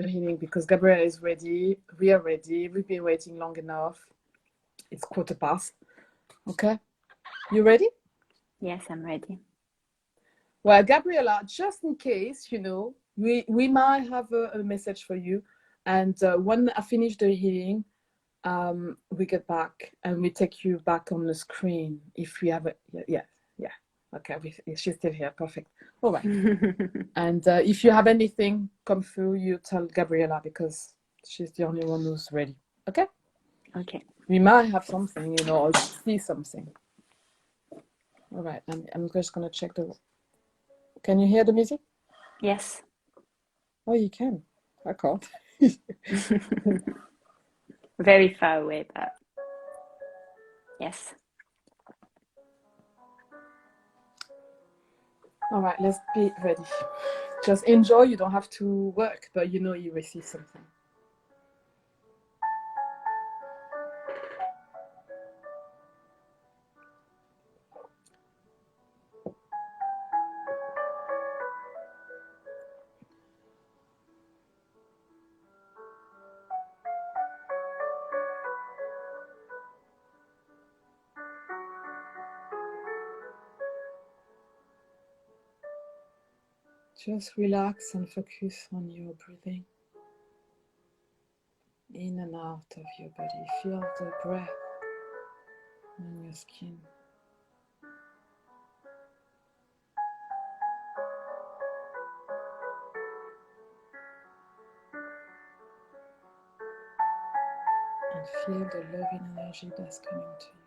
healing because Gabriella is ready. We are ready. We've been waiting long enough. It's 1:15. Okay? You ready? Yes, I'm ready. Well, Gabriella, just in case, we might have a message for you. And when I finish the healing, we get back and we take you back on the screen if we have a yeah. Okay, she's still here. Perfect. All right. And if you have anything come through, you tell Gabriella because she's the only one who's ready. Okay? Okay. We might have something, or see something. All right. I'm just gonna check the. Can you hear the music? Yes. Oh, you can. I can't. Very far away, but yes. All right, let's be ready. Just enjoy. You don't have to work, but you receive something. Just relax and focus on your breathing. In and out of your body. Feel the breath on your skin. And feel the loving energy that's coming to you.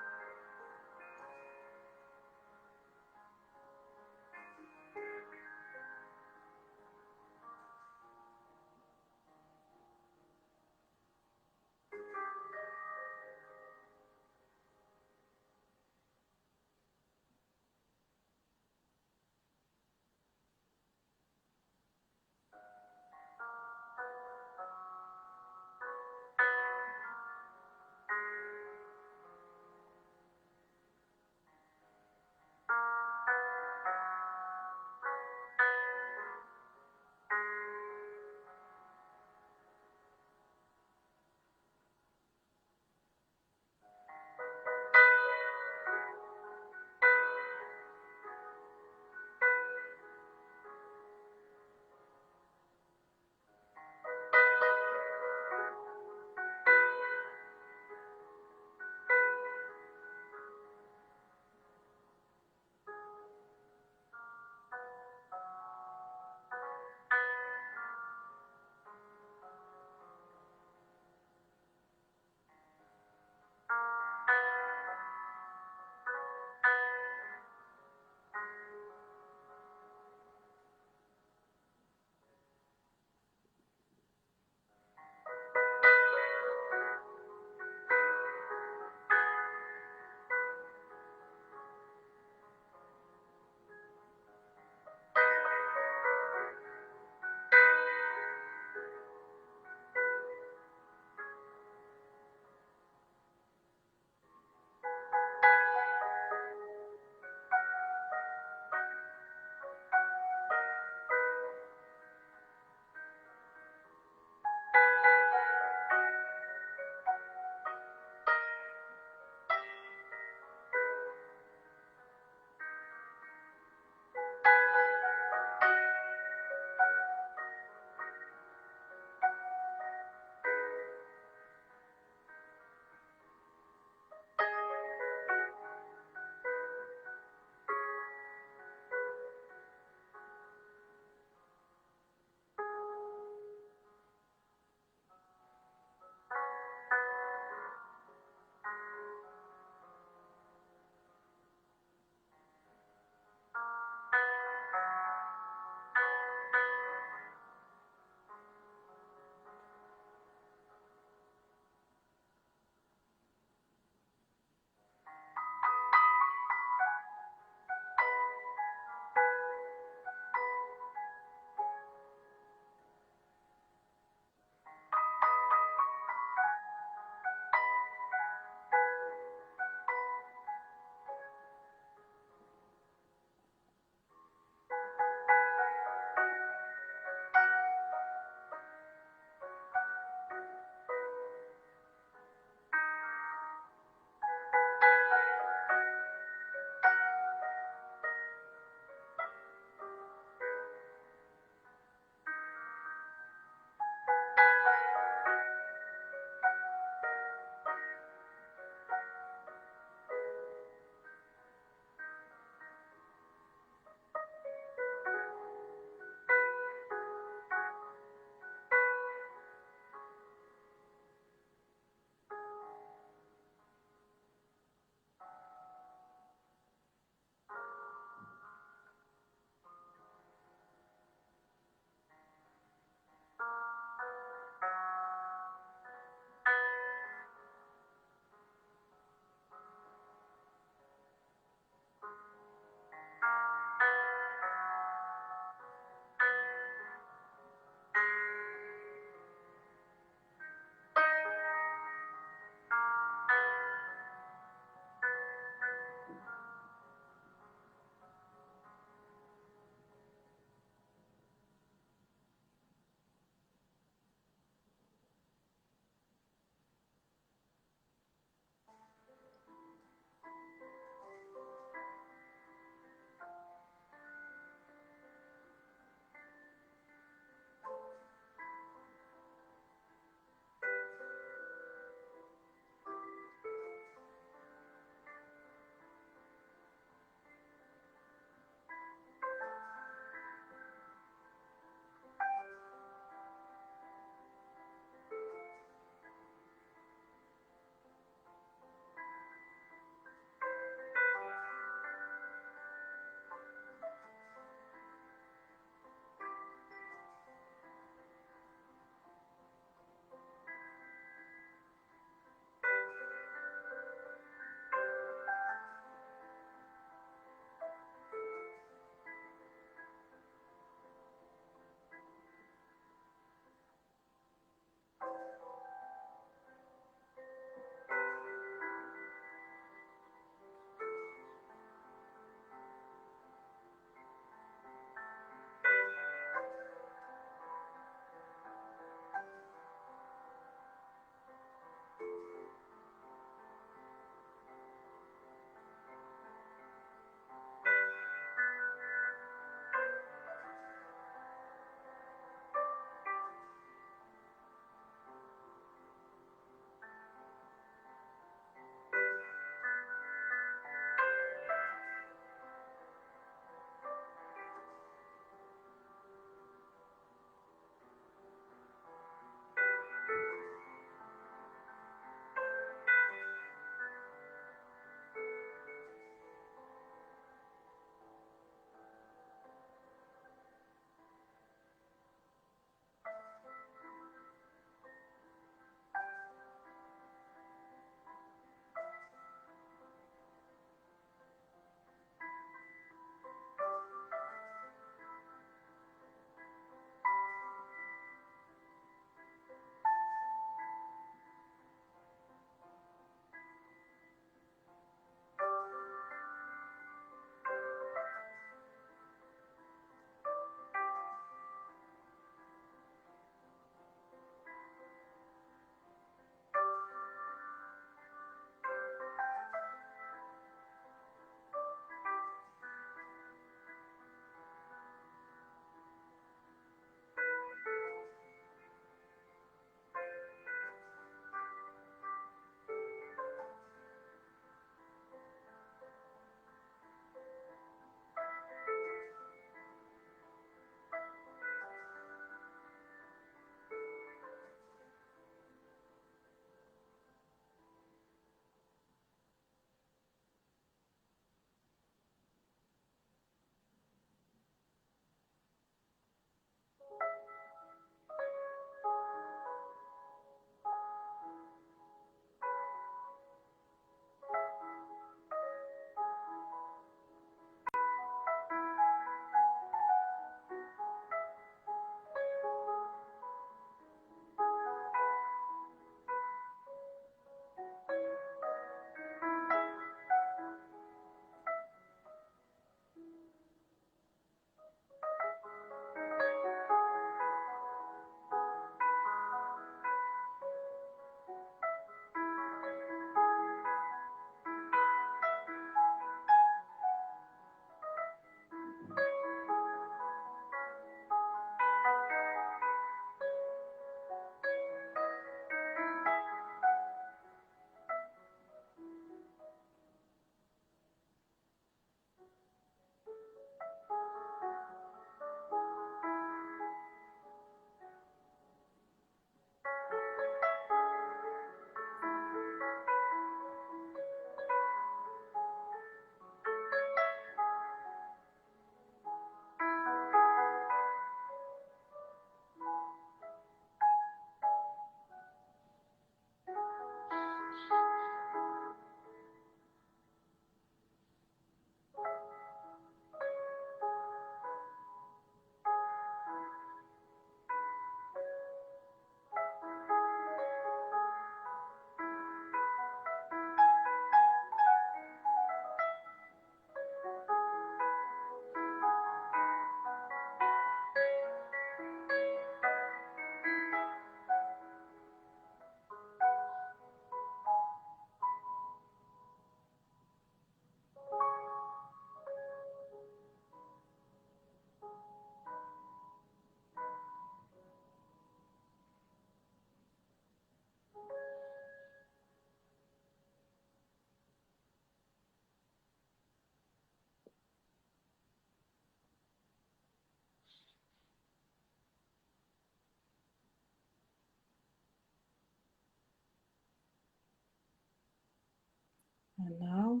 And now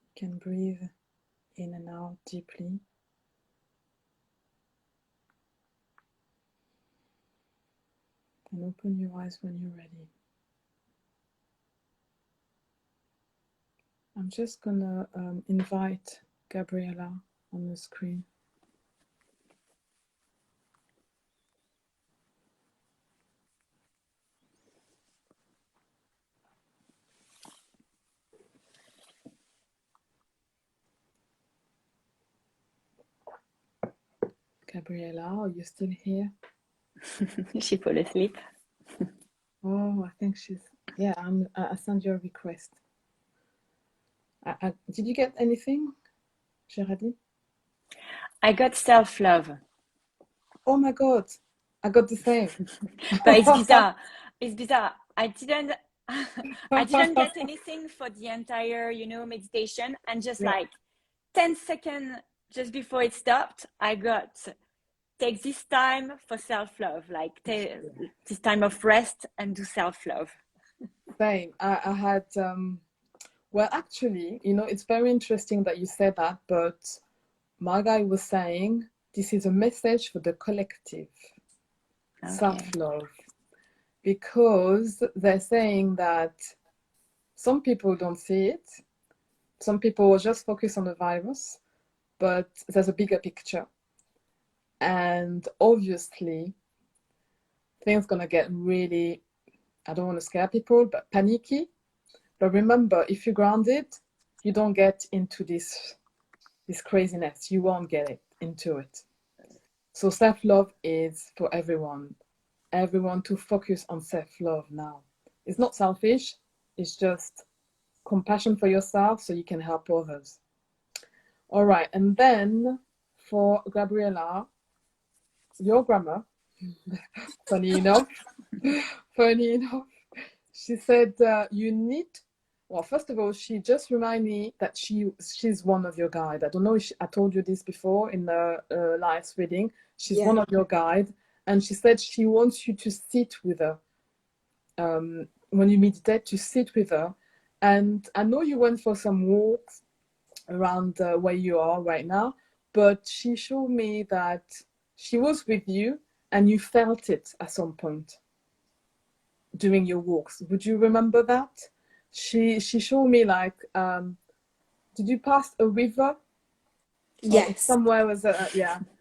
you can breathe in and out deeply. And open your eyes when you're ready. I'm just gonna invite Gabriella on the screen. Gabriella, are you still here? She fell asleep. Oh, I think she's, yeah, I sent you a request. Did you get anything, Géraldine? I got self-love. Oh my God, I got the same. But it's bizarre. It's bizarre. I didn't get anything for the entire, meditation. And just Yeah. like 10 seconds just before it stopped, I got take this time for self-love, like this time of rest and do self-love. Same. I had, well, actually, it's very interesting that you said that, but my guy was saying this is a message for the collective, self-love, because they're saying that some people don't see it. Some people just focus on the virus, but there's a bigger picture. And obviously, things gonna get really, I don't want to scare people, but panicky. But remember, if you're grounded, you don't get into this craziness. You won't get into it. So self-love is for everyone. Everyone to focus on self-love now. It's not selfish. It's just compassion for yourself so you can help others. All right. And then for Gabriella, your grandma, funny enough, she said you need, well, first of all, she just reminded me that she's one of your guides. I don't know if I told you this before in the live reading. She's one of your guides, and she said she wants you to sit with her when you meditate, to sit with her. And I know you went for some walks around where you are right now, but she showed me that she was with you and you felt it at some point during your walks. Would you remember that? She showed me like, did you pass a river? Yes. Or somewhere was a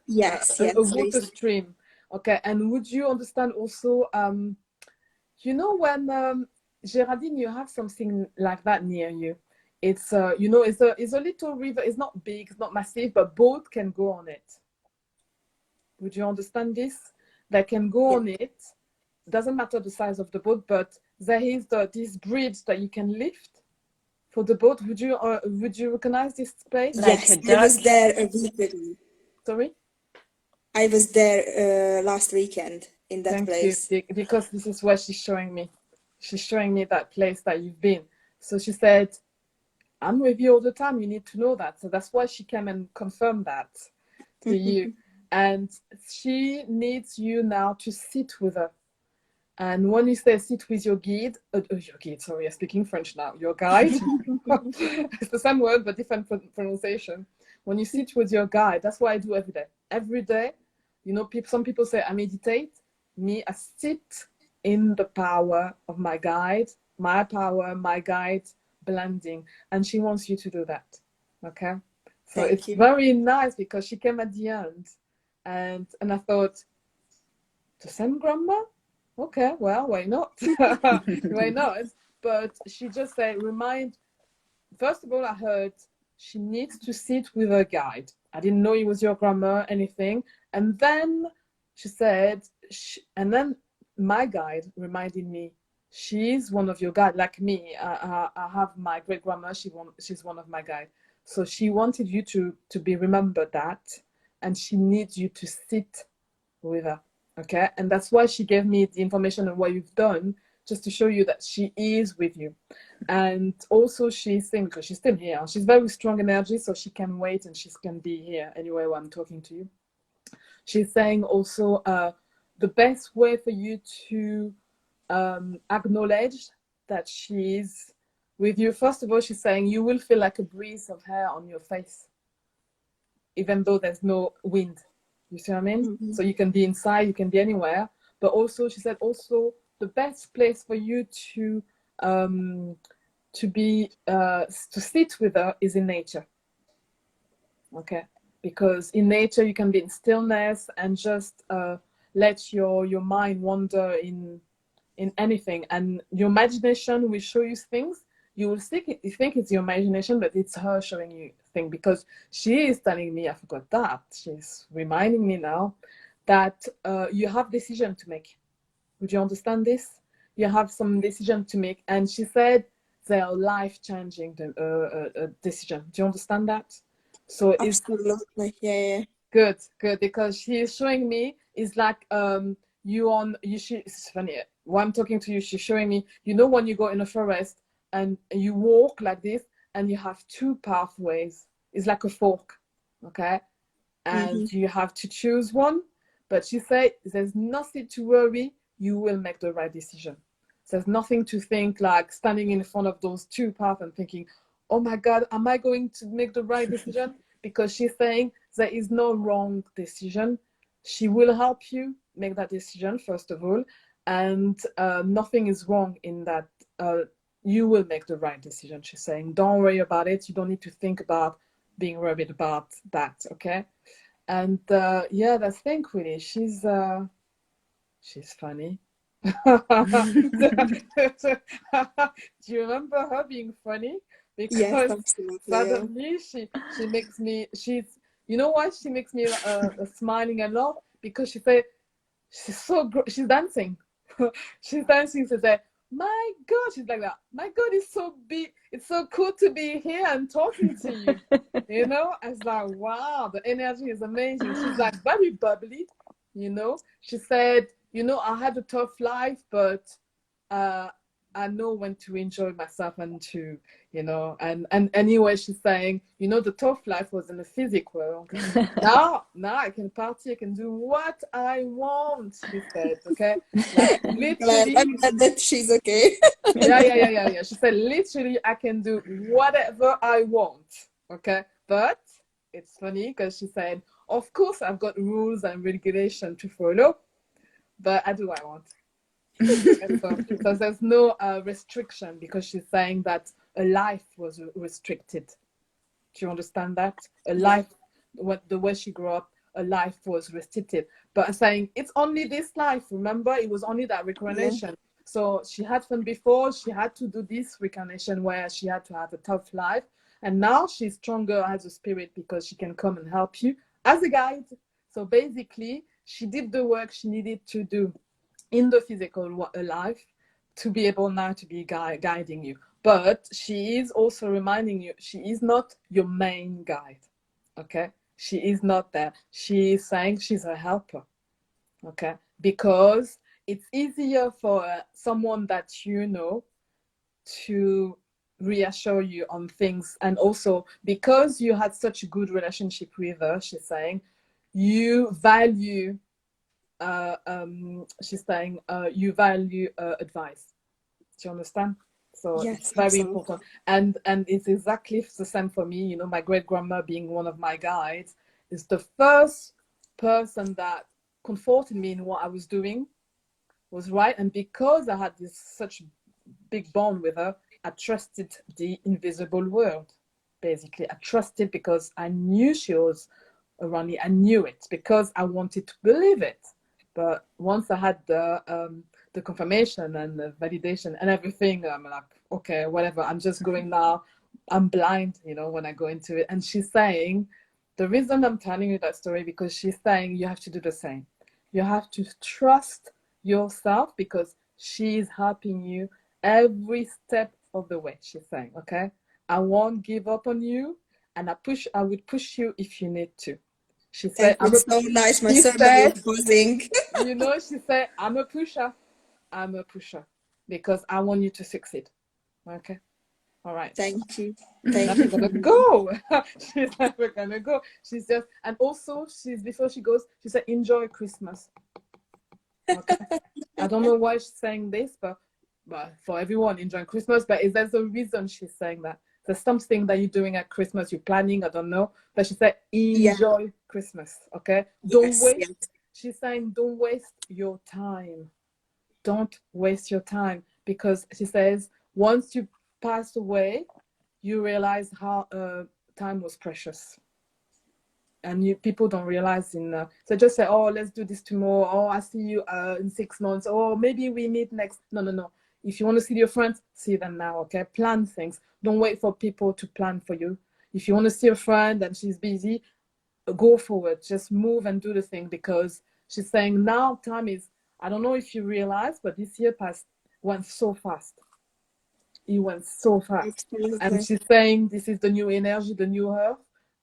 water stream. Okay, and would you understand also, when Géraldine, you have something like that near you. It's it's a little river. It's not big, it's not massive, but boat can go on it. Would you understand this? They can go on it. Doesn't matter the size of the boat, but there is this bridge that you can lift for the boat. Would you recognize this place? Yes, I was there a week ago. Sorry? I was there last weekend in that place. Thank you, because this is what she's showing me. She's showing me that place that you've been. So she said, I'm with you all the time. You need to know that. So that's why she came and confirmed that to you. And she needs you now to sit with her. And when you say sit with your guide, sorry, I'm speaking French now, your guide, it's the same word, but different pronunciation. When you sit with your guide, that's what I do every day. Every day, some people say I meditate. Me, I sit in the power of my guide, my power, my guide blending. And she wants you to do that. Okay? So it's very nice because she came at the end and I thought, the same grandma? Okay, well, why not? Why not? But she just said, first of all, I heard she needs to sit with her guide. I didn't know it was your grandma, anything. And then she said, and then my guide reminded me, she's one of your guides, like me. I have my great grandma, she's one of my guides. So she wanted you to be remembered that, and she needs you to sit with her. Okay, and that's why she gave me the information on what you've done, just to show you that she is with you. And also she's saying, because she's still here, she's very strong energy, so she can wait and she can be here anyway while I'm talking to you. She's saying also the best way for you to acknowledge that she's with you. First of all, she's saying you will feel like a breeze of air on your face, even though there's no wind. You see what I mean? Mm-hmm. So you can be inside, you can be anywhere. But also, she said, also the best place for you to sit with her is in nature. Okay, because in nature you can be in stillness and just let your mind wander in anything, and your imagination will show you things. You will think it's your imagination, but it's her showing you things, because she is telling me, I forgot that, she's reminding me now that you have decision to make. Would you understand this? You have some decision to make, and she said they are life-changing decision. Do you understand that? So it's absolutely, yeah. good, because she is showing me, it's like it's funny, when I'm talking to you, she's showing me, when you go in a forest and you walk like this and you have two pathways, it's like a fork, okay, and you have to choose one. But she said there's nothing to worry, you will make the right decision. There's nothing to think, like standing in front of those two paths and thinking, oh my God, am I going to make the right decision? Because she's saying there is no wrong decision. She will help you make that decision, first of all, and nothing is wrong in that. You will make the right decision, she's saying. Don't worry about it. You don't need to think about being worried about that, okay? And yeah, that's thing, really. She's funny. Do you remember her being funny? Because Yes, absolutely, suddenly she makes me, you know why she makes me smiling a lot? Because she said she's dancing. She's dancing to say, my God, she's like that. My God, it's so big. It's so cool to be here and talking to you. I was like, wow, the energy is amazing. She's like very bubbly, She said, I had a tough life, but I know when to enjoy myself and to, and anyway, she's saying, the tough life was in the physical world. now I can party, I can do what I want, she said, okay? Like literally. I'm glad that she's okay. Yeah. She said, literally, I can do whatever I want, okay? But it's funny because she said, of course, I've got rules and regulation to follow, but I do what I want. So there's no restriction, because she's saying that a life was restricted. Do you understand that? A life, the way she grew up, a life was restricted. But I'm saying it's only this life. Remember, it was only that reincarnation. Yeah. So she had fun before. She had to do this reincarnation where she had to have a tough life. And now she's stronger as a spirit because she can come and help you as a guide. So basically, she did the work she needed to do in the physical life to be able now to be guiding you. But she is also reminding you, she is not your main guide, okay? She is not there. She is saying she's a helper, okay? Because it's easier for someone that to reassure you on things. And also, because you had such a good relationship with her, she's saying, you value she's saying you value advice. Do you understand? So yes, it's very absolutely. important. And it's exactly the same for me. My great grandma being one of my guides is the first person that comforted me in what I was doing was right. And because I had this such big bond with her, I trusted the invisible world. Basically, I trusted because I knew she was around me. I knew it because I wanted to believe it. But once I had the confirmation and the validation and everything, I'm like, okay, whatever. I'm just going now. I'm blind, when I go into it. And she's saying, the reason I'm telling you that story, because she's saying you have to do the same. You have to trust yourself because she's helping you every step of the way, she's saying, okay? I won't give up on you, and I would push you if you need to. She said, it's so nice. My son is buzzing. She said, I'm a pusher. Because I want you to succeed. Okay? All right. Thank you. Never gonna go. She's never gonna go. She's just, and also before she goes, she said, enjoy Christmas. Okay. I don't know why she's saying this, but but for everyone enjoying Christmas, but there's a reason she's saying that. There's something that you're doing at Christmas, you're planning, I don't know, but she said enjoy Christmas, okay? Don't waste. She's saying don't waste your time. Don't waste your time, because she says once you pass away, you realize how time was precious. And people don't realize so just say, oh, let's do this tomorrow. Oh, I'll see you in 6 months. Oh, maybe we meet next. No. If you want to see your friends, see them now, okay? Plan things. Don't wait for people to plan for you. If you want to see a friend and she's busy, go forward. Just move and do the thing, because she's saying now time is, I don't know if you realize, but this year went so fast. It went so fast. And she's saying this is the new energy, the new her.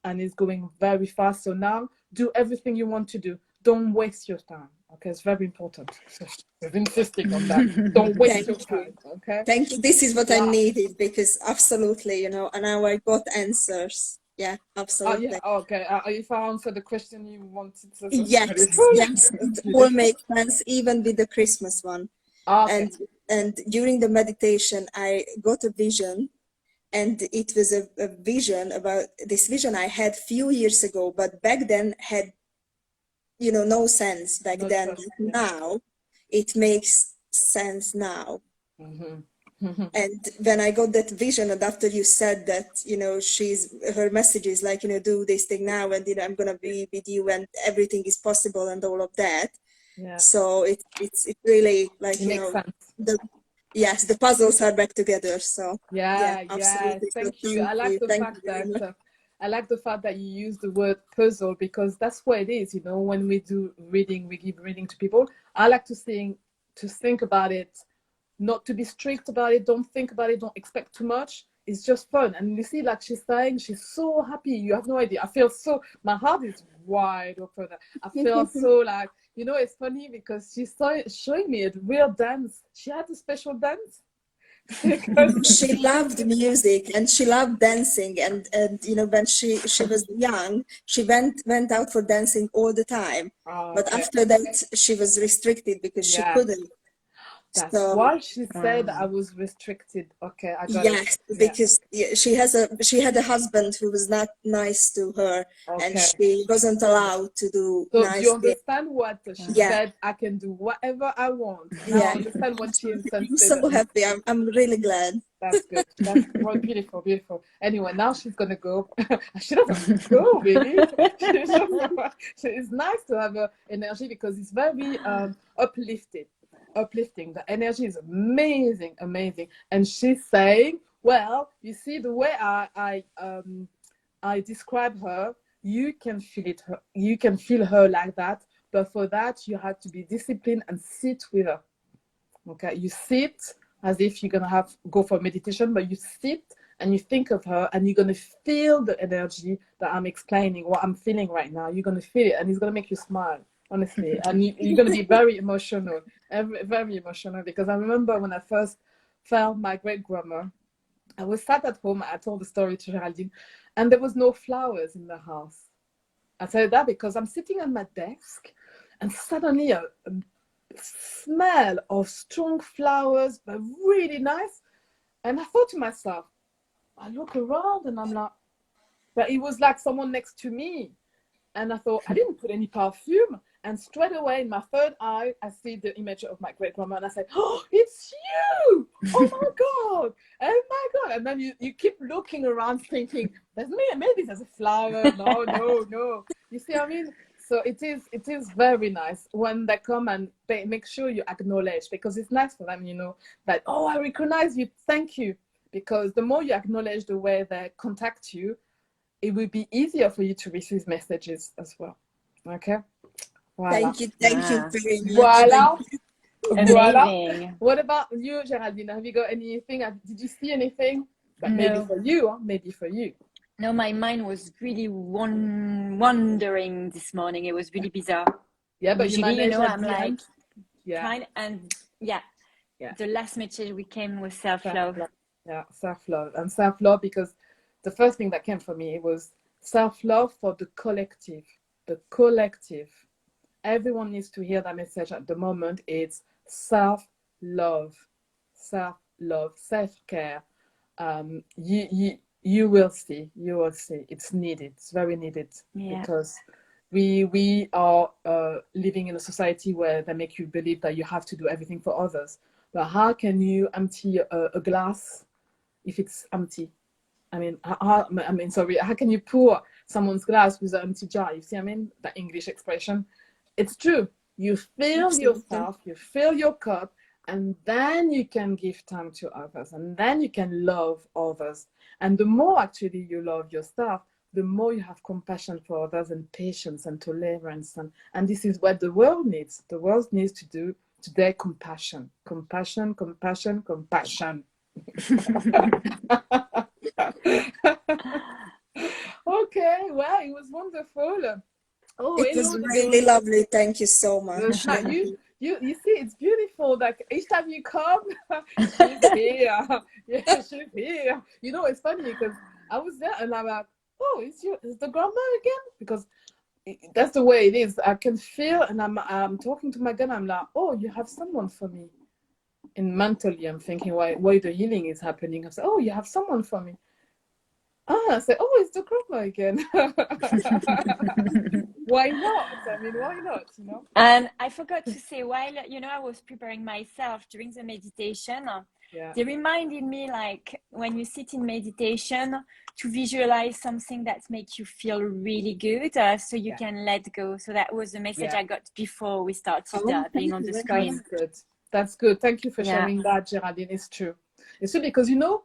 And it's going very fast. So now do everything you want to do. Don't waste your time. Okay, it's very important. So she's insisting on that. Don't waste your time. Okay. Thank you. This is what I needed, because absolutely, and now I got answers. Yeah, absolutely. Yeah, okay. If I answer the question you wanted to yes, it all makes sense, even with the Christmas one. Okay. And during the meditation, I got a vision. And it was a vision about this vision I had few years ago, but back then had, no sense back then. But now it makes sense now. And when I got that vision, and after you said that, her message is like, do this thing now, and I'm gonna be with you, and everything is possible, and all of that. Yeah. So it's really like it makes sense. Yes, the puzzles are back together. So absolutely. Thank you. I like the fact that you use the word puzzle, because that's what it is. When we do reading, we give reading to people. I like to think about it, not to be strict about it. Don't think about it. Don't expect too much. It's just fun. And you see, like she's saying, she's so happy. You have no idea. I feel so. My heart is wide open. I feel so like. It's funny because she's showing me a real dance. She had a special dance. She loved music and she loved dancing, and when she was young, she went out for dancing all the time. But after that, she was restricted because she couldn't. That's why she said I was restricted. Okay, I got it. Because she had a husband who was not nice to her, and she wasn't allowed to do nice things. So you understand what she said? I can do whatever I want. Now I understand what she intended. I'm so happy. I'm really glad. That's good. That's beautiful, beautiful. Anyway, now she's gonna go. She doesn't go really. It's nice to have her energy, because it's very uplifting. The energy is amazing. And she's saying, well, you see, the way I describe her, you can feel her like that, but for that you have to be disciplined and sit with her. Okay, you sit as if you're gonna go for meditation, but you sit and you think of her, and you're gonna feel the energy that I'm explaining, what I'm feeling right now. You're gonna feel it, and it's gonna make you smile. Honestly, and you're going to be very emotional, very emotional, because I remember when I first found my great grandma, I was sat at home. I told the story to Géraldine, and there was no flowers in the house. I said that because I'm sitting at my desk, and suddenly a smell of strong flowers, but really nice. And I thought to myself, I look around and I'm like, but it was like someone next to me. And I thought, I didn't put any perfume. And straight away, in my third eye, I see the image of my great-grandma. And I said, oh, it's you! Oh, my God! Oh, my God! And then you keep looking around thinking, maybe there's a flower. No. You see what I mean? So it is very nice when they come, and make sure you acknowledge, because it's nice for them, that, oh, I recognize you. Thank you. Because the more you acknowledge the way they contact you, it will be easier for you to receive messages as well. Okay? Voilà. Thank you very much. Voilà. What about you, Géraldine? Have you got anything? Did you see anything? But no. Maybe for you. No, my mind was really wandering this morning. It was really bizarre. Yeah, but usually, I'm like, kind, and the last message we came was self-love. Yeah, self-love. And self-love, because the first thing that came for me was self-love for the collective. The collective. Everyone needs to hear that message at the moment. It's self-love. self-love, self-care, you will see, it's needed, it's very needed, because we are living in a society where they make you believe that you have to do everything for others. But how can you empty a glass if it's empty? I mean, sorry, how can you pour someone's glass with an empty jar? You see, I mean, that English expression. It's true. You fill yourself, you fill your cup, and then you can give time to others, and then you can love others. And the more actually you love yourself, the more you have compassion for others and patience and tolerance. And this is what the world needs. The world needs to do today compassion, compassion, compassion, compassion. Okay, well, it was wonderful. Oh, it was really lovely. Thank you so much. You see, it's beautiful. Like each time you come, she's here. Yeah, she's here. You know, it's funny because I was there and I'm like, oh, is the grandma again? Because that's the way it is. I can feel, and I'm talking to my gun. I'm like, oh, you have someone for me. And mentally, I'm thinking why the healing is happening. I say, oh, you have someone for me. I say, oh, it's the grandma again. Why not? I mean, why not? You know. And I forgot to say, while I was preparing myself during the meditation, they reminded me, like, when you sit in meditation, to visualize something that makes you feel really good, so you can let go. So that was the message I got before we started being on the screen. That's good. That's good. Thank you for sharing that, Géraldine. It's true. It's true because you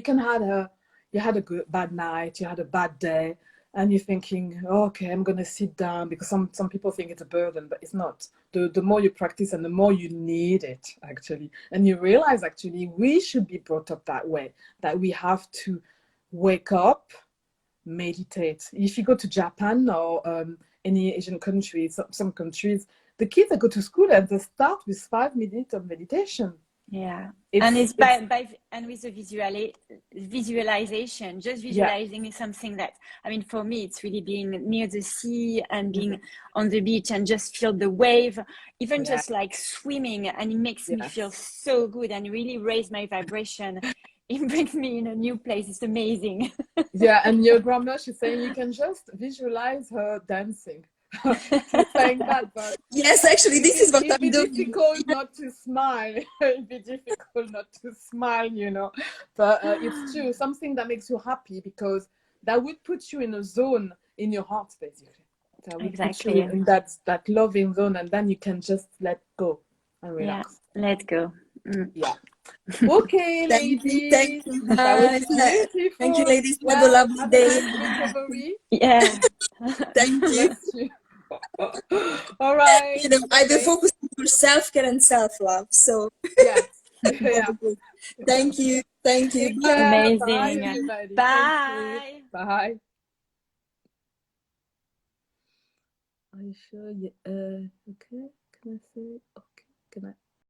can have you had a bad night, you had a bad day, and you're thinking, oh, okay, I'm gonna sit down, because some people think it's a burden, but it's not. The more you practice and the more you need it, actually, and you realize actually we should be brought up that way, that we have to wake up, meditate. If you go to Japan or any Asian countries, some countries, the kids that go to school and they start with 5 minutes of meditation. And it's and with the visualization, just visualizing is something that, I mean, for me, it's really being near the sea and being on the beach and just feel the wave, even just like swimming, and it makes me feel so good and really raise my vibration. It brings me in a new place. It's amazing. And your grandma, she's saying you can just visualize her dancing. She's saying that, but yes, actually, this is what I'm doing. It'd be difficult not to smile. It'd be difficult not to smile, you know. But it's true, something that makes you happy, because that would put you in a zone in your heart, basically. That would put you in that loving zone, and then you can just let go and relax. Let go. Okay, ladies. Thank you. That was beautiful. Thank you, ladies. Have a lovely day. Recovery. Thank you. All right. I've been focusing on self-care and self-love. So Thank you. Amazing. Bye. Bye. Bye. Are you sure? Okay. Can I say? Okay. Can I?